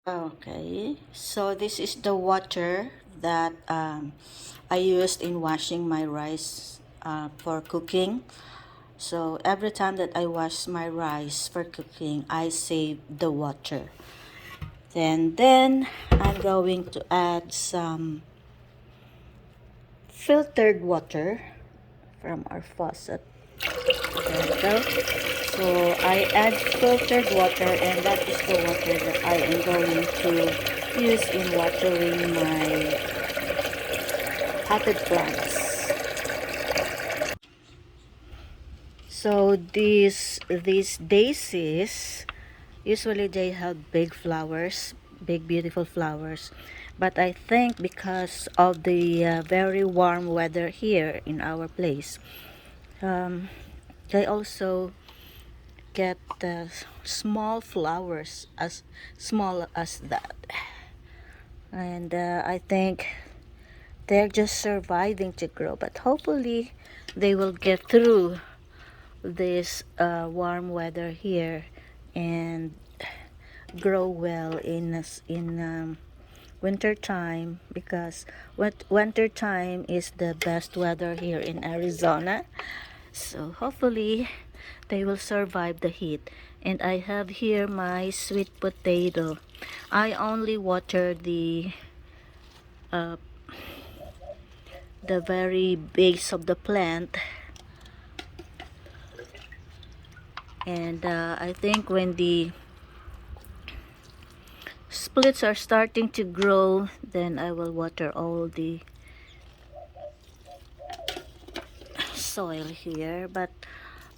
Okay, so this is the water that I used in washing my rice for cooking. So every time that I wash my rice for cooking, I save the water. Then I'm going to add some filtered water from our faucet. There we go. So I add filtered water, and that is the water that I am going to use in watering my potted plants. So these daisies, usually they have big flowers, big beautiful flowers. But I think because of the very warm weather here in our place, um, they also get small flowers as small as that. And I think they're just surviving to grow, but hopefully they will get through this warm weather here and grow well in winter time, because winter time is the best weather here in Arizona. So hopefully they will survive the heat. And I have here my sweet potato. I only water uh, the very base of the plant, and I think when the splits are starting to grow, then I will water all the soil here, but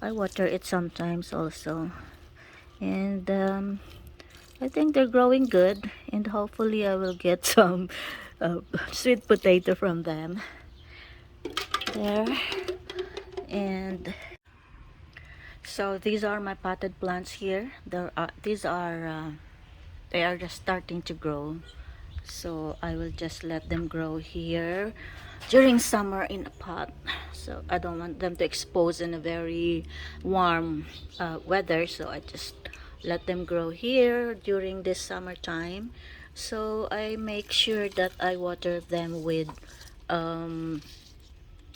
I water it sometimes also. And I think they're growing good, and hopefully I will get some sweet potato from them there. And so these are my potted plants here. These are they are just starting to grow, so I will just let them grow here during summer in a pot. So I don't want them to expose in a very warm weather, so I just let them grow here during this summertime. So I make sure that I water them with um,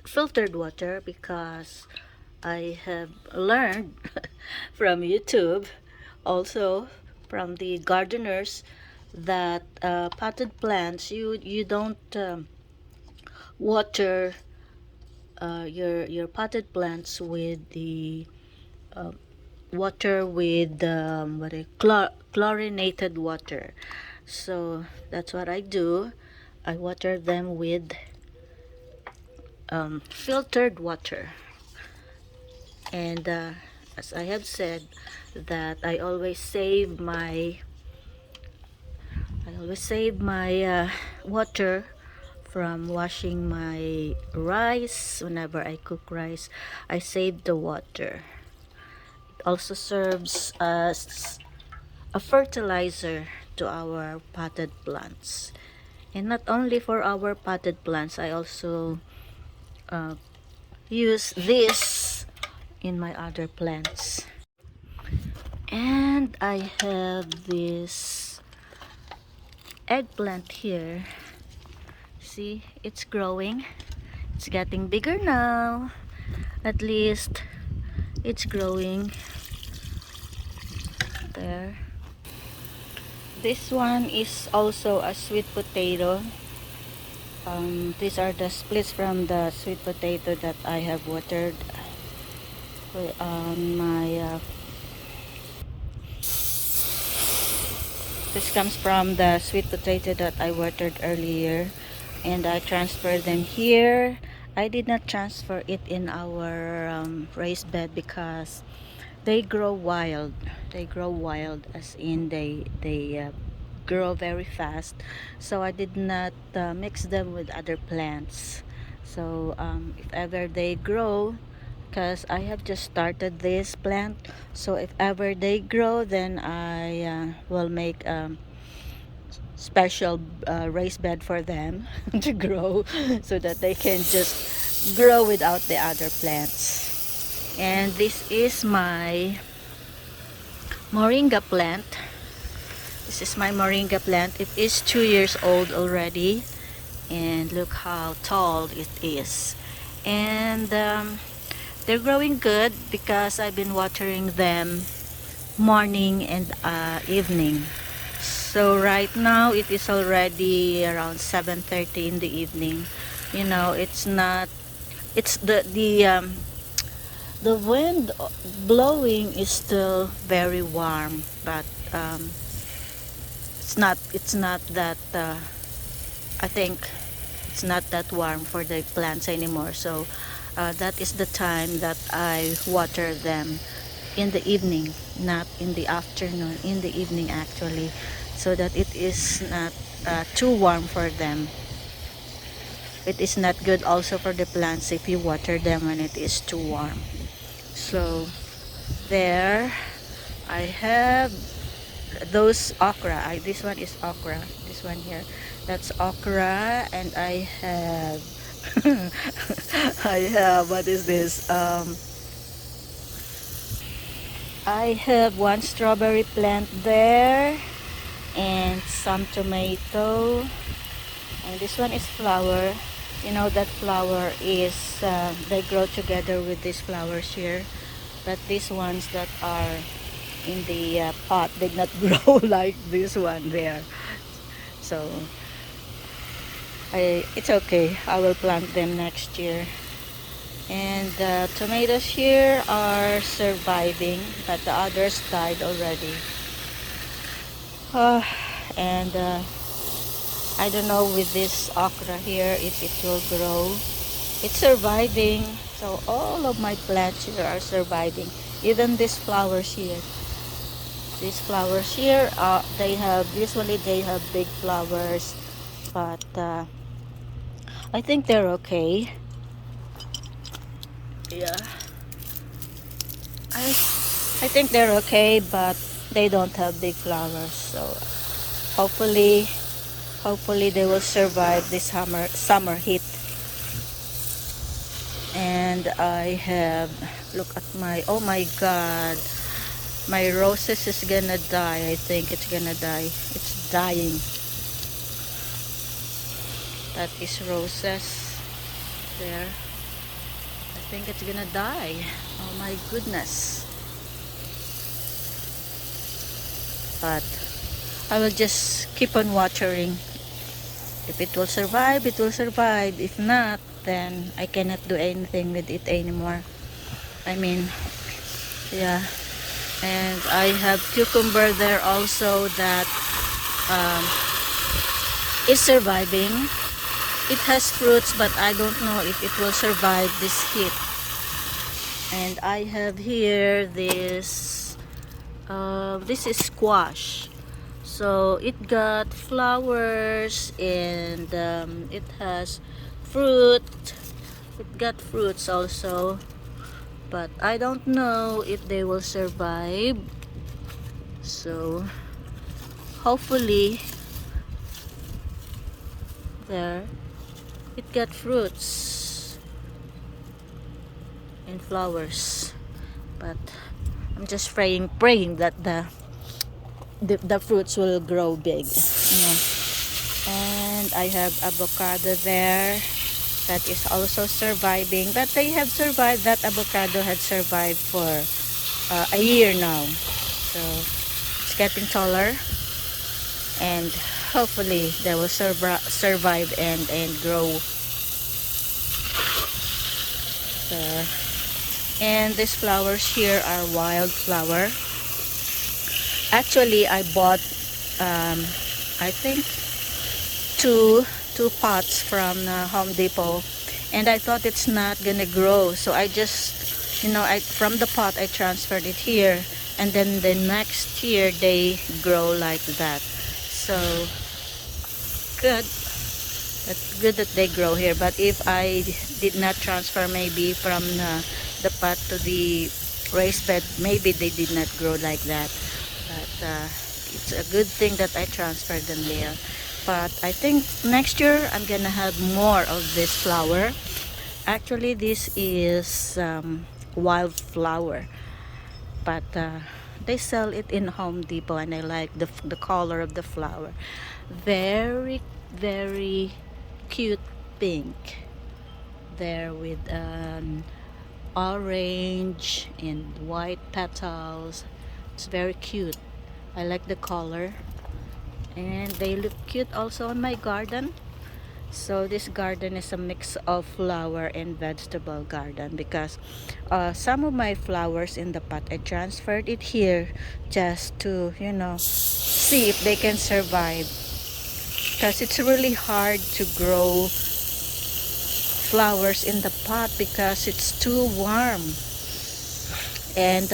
filtered water, because I have learned from YouTube, also from the gardeners, that potted plants, you don't water your potted plants with the uh, water with chlorinated water. So that's what I do. I water them with filtered water. And as I have said, that I always save my water from washing my rice. Whenever I cook rice, I save the water. It also serves as a fertilizer to our potted plants. And not only for our potted plants, I also uh, use this in my other plants. And I have this eggplant here. See, it's growing. It's getting bigger now. At least it's growing there. This one is also a sweet potato. These are the splits from the sweet potato that I have watered on my this comes from the sweet potato that I watered earlier, and I transferred them here. I did not transfer it in our raised bed because they grow wild. They grow wild, as in they grow very fast. So I did not mix them with other plants. So if ever they grow, because I have just started this plant, so if ever they grow, then I will make special raised bed for them to grow, so that they can just grow without the other plants. And this is my moringa plant. This is my moringa plant. It is 2 years old already, and look how tall it is. And they're growing good because I've been watering them morning and evening. So right now it is already around 7:30 in the evening. You know, it's not, it's the wind blowing is still very warm, but it's not that I think it's not that warm for the plants anymore. So that is the time that I water them, in the evening, not in the afternoon, in the evening actually, so that it is not too warm for them. It is not good also for the plants if you water them when it is too warm. So there I have those okra. This one is okra, this one here, that's okra. And I have I have, what is this, I have one strawberry plant there, and some tomato, and this one is flower. You know that flower is they grow together with these flowers here, but these ones that are in the pot did not grow like this one there. So it's okay, I will plant them next year. And the tomatoes here are surviving, but the others died already. uh, and I don't know with this okra here if it will grow. It's surviving, so all of my plants here are surviving. Even these flowers here, they have, usually they have big flowers, but I think they're okay. Yeah, I I think they're okay, but they don't have big flowers. So hopefully they will survive this summer heat. And I have, look at my, oh my god, my roses is gonna die. I think it's gonna die. It's dying. That is roses there. I think it's gonna die. Oh my goodness. But I will just keep on watering. If it will survive, it will survive. If not, then I cannot do anything with it anymore. I mean, yeah. And I have cucumber there also that um, is surviving. It has fruits, but I don't know if it will survive this heat. And I have here this is squash. So it got flowers, and it has fruit. It got fruits also, but I don't know if they will survive. So hopefully there it got fruits and flowers, but I'm just praying that the fruits will grow big, you know. And I have avocado there that is also surviving, but they have survived. That avocado had survived for a year now, so it's getting taller, and hopefully they will survive and grow. And these flowers here are wildflower. Actually, I bought I think two pots from Home Depot, and I thought it's not gonna grow, so I just, you know, from the pot I transferred it here, and then the next year they grow like that. So good. That's good that they grow here. But if I did not transfer maybe from the pot to the raised bed, maybe they did not grow like that. But it's a good thing that I transferred them there. But I think next year I'm gonna have more of this flower. Actually, this is wildflower, but They sell it in Home Depot, and I like the color of the flower. Very, very cute pink. There with orange and white petals. It's very cute. I like the color, and they look cute also in my garden. So this garden is a mix of flower and vegetable garden, because some of my flowers in the pot I transferred it here just to, you know, see if they can survive, because it's really hard to grow flowers in the pot because it's too warm. And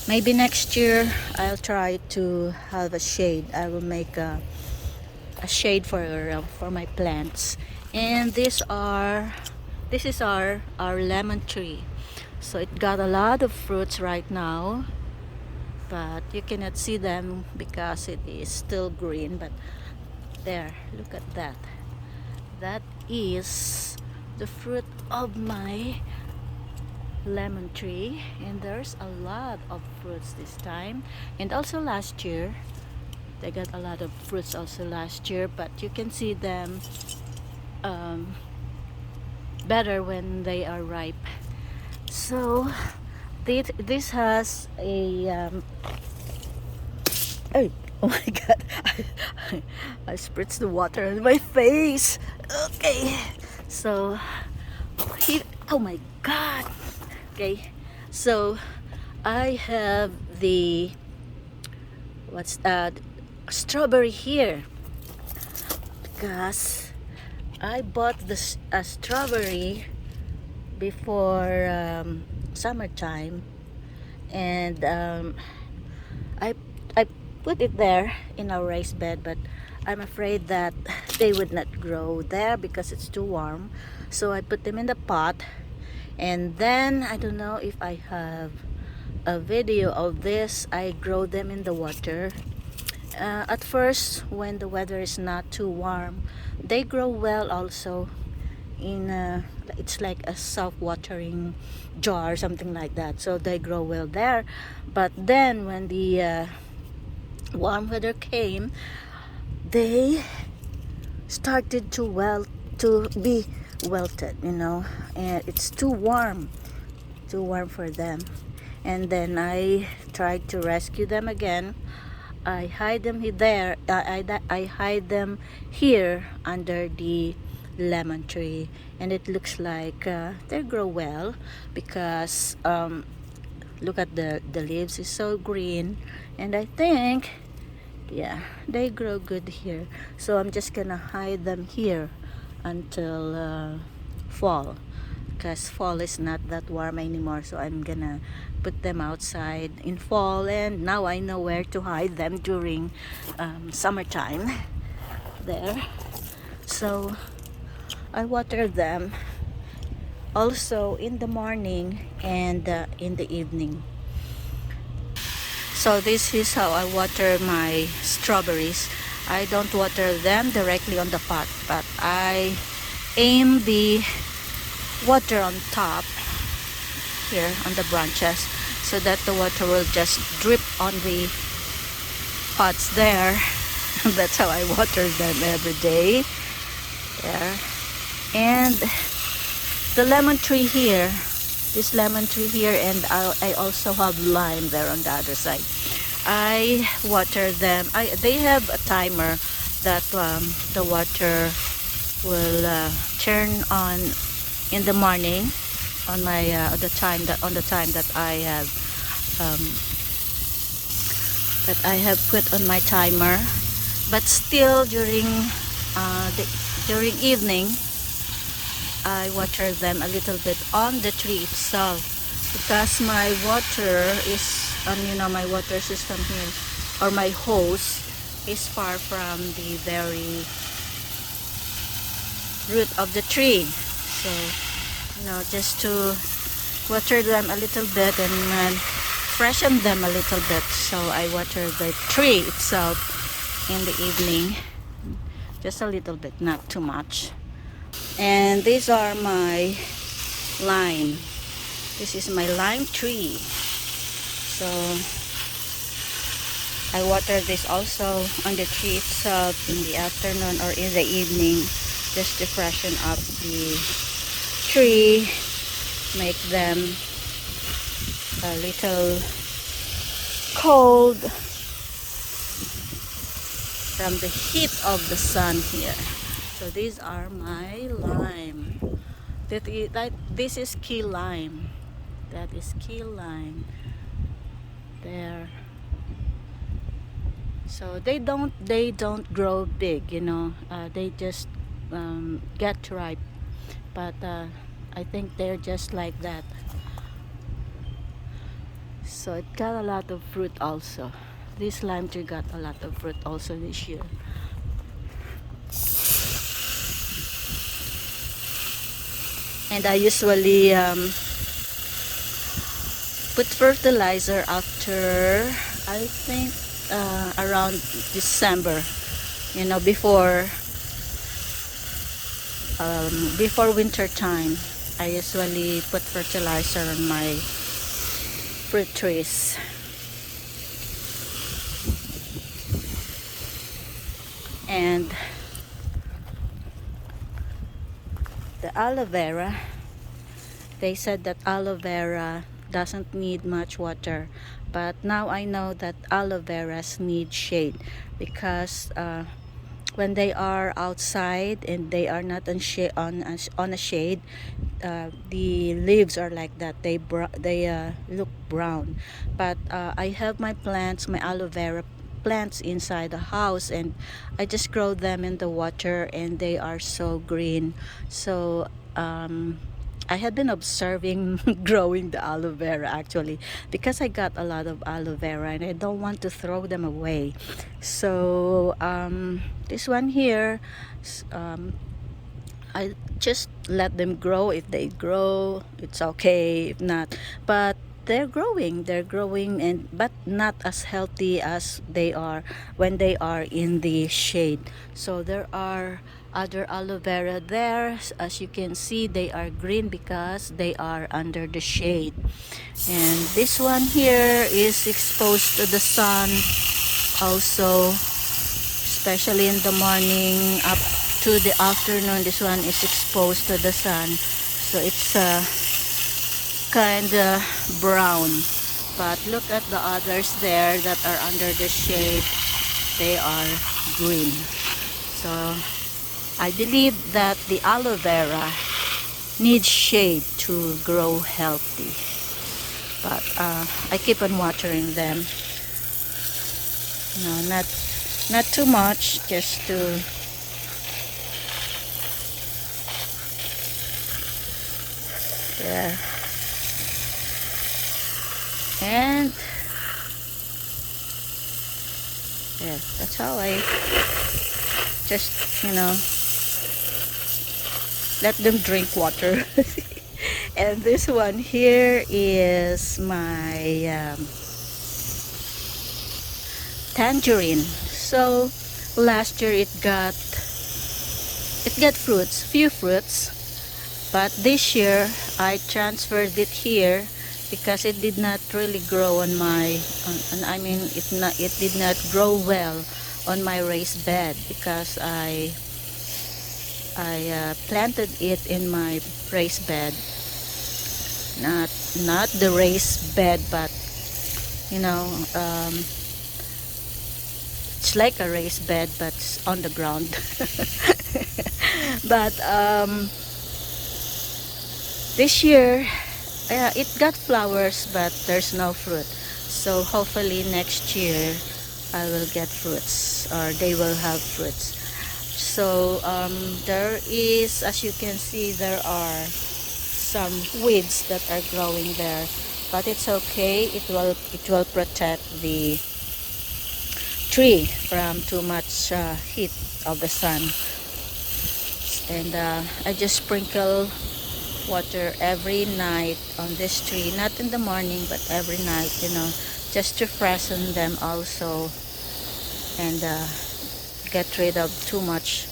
maybe next year I'll try to have a shade. I will make a shade for my plants. And this is our lemon tree. So it got a lot of fruits right now, but you cannot see them because it is still green. But there, look at that. That is the fruit of my lemon tree, and there's a lot of fruits this time. And also last year they got a lot of fruits also last year, but you can see them better when they are ripe. So this has a oh, oh my god, I spritzed the water on my face. Okay, so oh my god. Okay, so I have the what's that, strawberry here, because I bought this a strawberry before summertime, and I put it there in our raised bed, but I'm afraid that they would not grow there because it's too warm. So I put them in the pot, and then I don't know if I have a video of this. I grow them in the water. At first, when the weather is not too warm, they grow well also in it's like a self-watering jar, something like that, so they grow well there. But then when the warm weather came, they started to be wilted, you know, and it's too warm for them. And then I tried to rescue them again. I hide them there. I hide them here under the lemon tree, and it looks like they grow well, because look at the leaves is so green, and I think, yeah, they grow good here. So I'm just gonna hide them here until fall, because fall is not that warm anymore. So I'm gonna put them outside in fall, and now I know where to hide them during summertime there. So I water them also in the morning and in the evening. So this is how I water my strawberries. I don't water them directly on the pot, but I aim the water on top here on the branches, so that the water will just drip on the pots there. That's how I water them every day there. And the lemon tree here, this lemon tree here, and I also have lime there on the other side. I water them. They have a timer that the water will turn on in the morning on my the time that I have put on my timer. But still during evening I water them a little bit on the tree itself, because my water is my water system here, or my hose, is far from the very root of the tree. So just to water them a little bit and freshen them a little bit, so I water the tree itself in the evening, just a little bit, not too much. And these are my lime. This is my lime tree. So I water this also on the tree itself in the afternoon or in the evening, just to freshen up the tree, make them a little cold from the heat of the sun here. So these are my lime. This is key lime. That is key lime. There. So they don't grow big, you know. They just get ripe. But I think they're just like that. So it got a lot of fruit also. This lime tree got a lot of fruit also this year. And I usually put fertilizer after, I think, around December, you know, before winter time. I usually put fertilizer on my fruit trees. And the aloe vera, they said that aloe vera doesn't need much water, but now I know that aloe veras need shade, because when they are outside and they are not on a shade, the leaves are like that. They look brown. But I have my plants, my aloe vera plants inside the house, and I just grow them in the water, and they are so green. So I had been observing growing the aloe vera, actually, because I got a lot of aloe vera and I don't want to throw them away. So this one here, I just let them grow. If they grow, it's okay. If not, but they're growing, and but not as healthy as they are when they are in the shade. So there are other aloe vera there. As you can see, they are green because they are under the shade. And this one here is exposed to the sun also, especially in the morning up to the afternoon. This one is exposed to the sun, so it's kind of brown. But look at the others there that are under the shade. They are green. So I believe that the aloe vera needs shade to grow healthy. But I keep on watering them. No, not too much, just to there. And yeah, that's how I just, let them drink water. And this one here is my tangerine. So last year it got fruits, few fruits, but this year I transferred it here because it did not really grow on my it did not grow well on my raised bed, because I planted it in my raised bed, not the raised bed, but it's like a raised bed but on the ground. But this year it got flowers, but there's no fruit. So hopefully next year I will get fruits, or they will have fruits. So there is, as you can see, there are some weeds that are growing there, but it's okay. It will protect the tree from too much heat of the sun. And I just sprinkle water every night on this tree, not in the morning but every night, just to freshen them also, and get rid of too much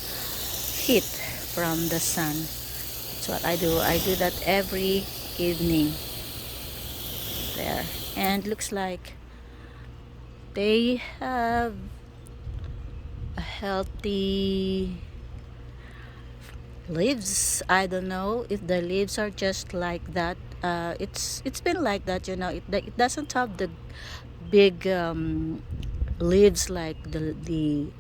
heat from the sun. That's what I do. I do that every evening there. and looks like they have a healthy leaves. I don't know if the leaves are just like that. It's been like that, it doesn't have the big leaves like the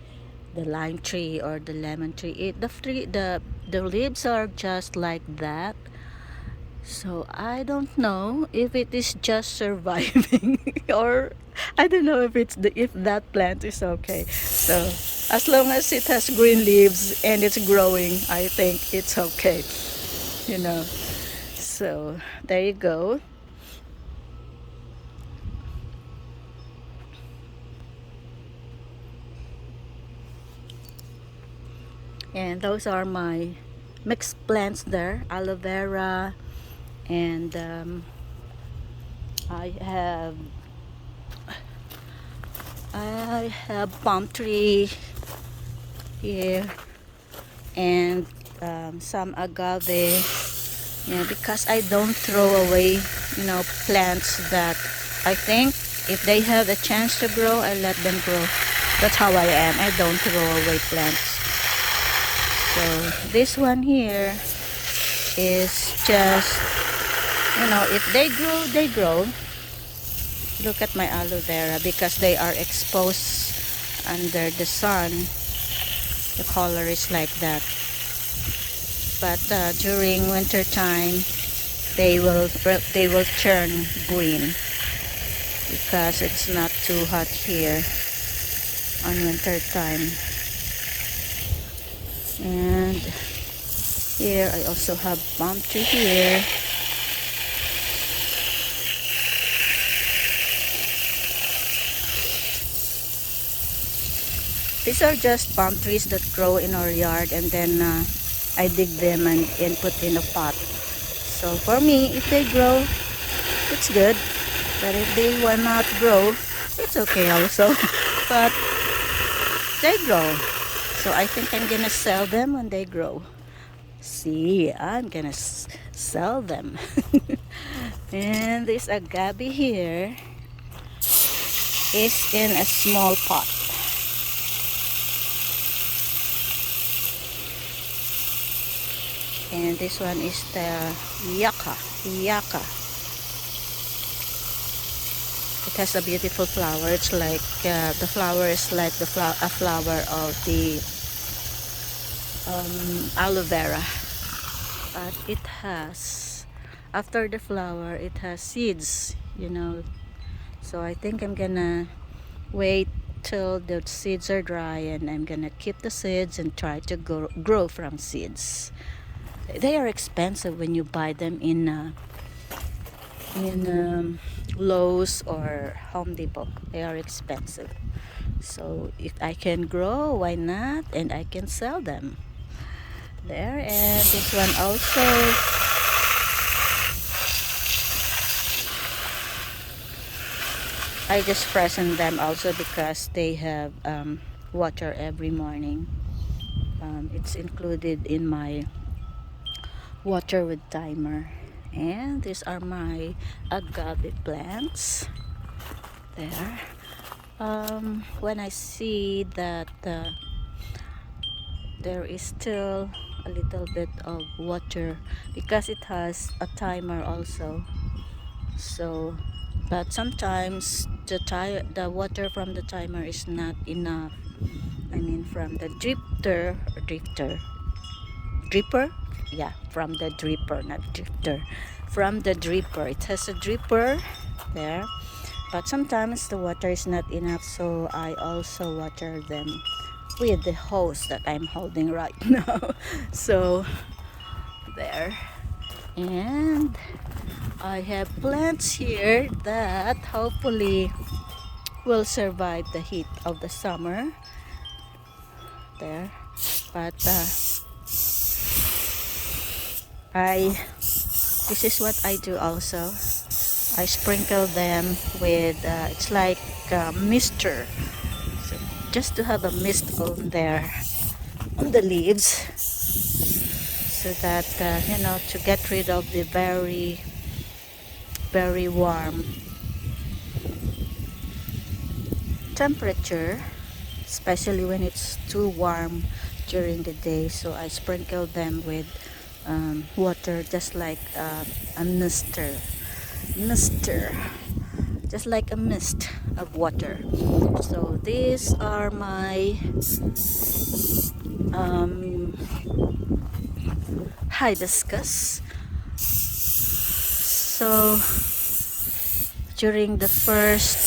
lime tree or the lemon tree. The leaves are just like that. So I don't know if it is just surviving or I don't know if that plant is okay. So as long as it has green leaves and it's growing, I think it's okay. You know. So there you go. And those are my mixed plants there, aloe vera, and I have palm tree here, and some agave. Yeah, because I don't throw away, plants that I think if they have a chance to grow, I let them grow. That's how I am. I don't throw away plants. So this one here is just, if they grow, they grow. Look at my aloe vera, because they are exposed under the sun. The color is like that. But during winter time, they will turn green because it's not too hot here on winter time. And here I also have palm tree here. These are just palm trees that grow in our yard, and then I dig them and put in a pot. So for me, if they grow, it's good. But if they will not grow, it's okay also. But they grow. So I think I'm gonna sell them when they grow. See, I'm gonna sell them. And this agave here is in a small pot. And this one is the yucca. It has a beautiful flower. It's like the flower is like a flower of the aloe vera, but it has, after the flower, it has seeds. So I think I'm gonna wait till the seeds are dry, and I'm gonna keep the seeds and try to grow from seeds. They are expensive when you buy them in Lowe's or Home Depot. They are expensive. So if I can grow, why not? And I can sell them. There, and this one also. I just freshen them also because they have water every morning. It's included in my water with timer. And these are my agave plants there. When I see that there is still a little bit of water, because it has a timer also, so but sometimes the water from the timer is not enough. I mean, from the dripper, yeah, from the dripper, not drifter, from the dripper. It has a dripper there, but sometimes the water is not enough, so I also water them with the hose that I'm holding right now. So there. And I have plants here that hopefully will survive the heat of the summer there. But this is what I do also. I sprinkle them with it's like mister, so just to have a mist on there on the leaves, so that to get rid of the very, very warm temperature, especially when it's too warm during the day. So I sprinkle them with water, just like a mister, just like a mist of water. So these are my hibiscus. So during the first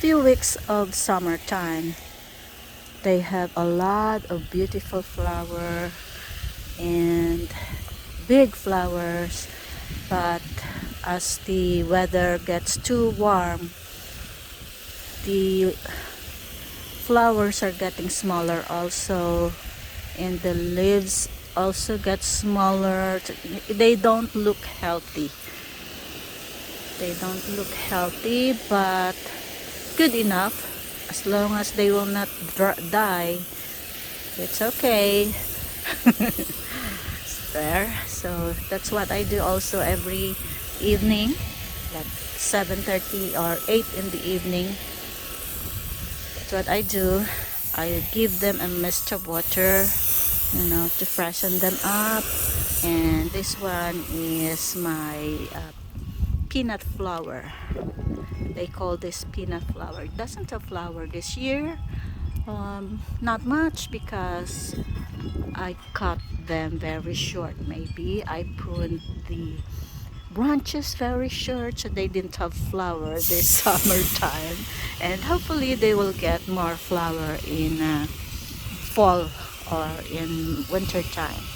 few weeks of summertime, they have a lot of beautiful flower and big flowers, but as the weather gets too warm, the flowers are getting smaller also, and the leaves also get smaller. They don't look healthy. They don't look healthy, but good enough. As long as they will not die, it's okay. There. So that's what I do also every evening, like 7:30 or 8 in the evening. That's what I do. I give them a mist of water, to freshen them up. And this one is my peanut flower. They call this peanut flower. It doesn't have flower this year. Not much, because I cut them very short. Maybe I pruned the branches very short, so they didn't have flower this summertime, and hopefully they will get more flower in fall or in winter time,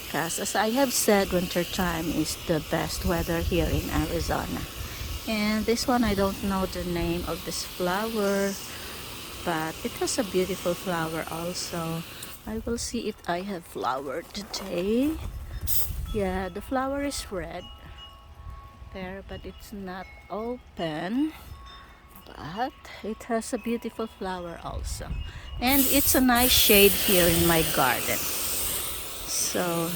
because as I have said, winter time is the best weather here in Arizona. And this one, I don't know the name of this flower, but it has a beautiful flower also. I will see if I have flower today. Yeah, the flower is red there, but it's not open. But it has a beautiful flower also. And it's a nice shade here in my garden. So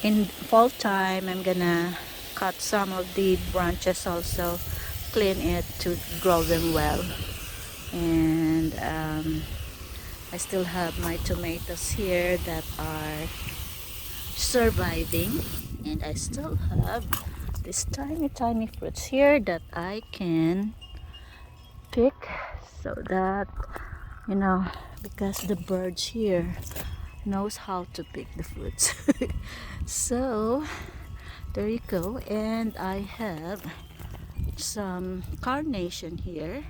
in fall time, I'm gonna cut some of the branches also, clean it to grow them well. And I still have my tomatoes here that are surviving, and I still have these tiny fruits here that I can pick, so that because the birds here knows how to pick the fruits. So there you go. And I have some carnation here.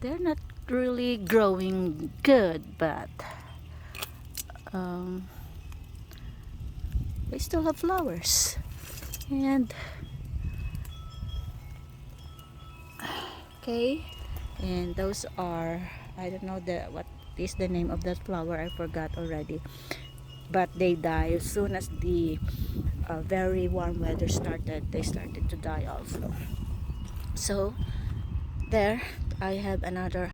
They're not really growing good, but they still have flowers. And okay, and those are, I don't know what is the name of that flower, I forgot already, but they die as soon as the very warm weather started. They started to die also. So there, I have another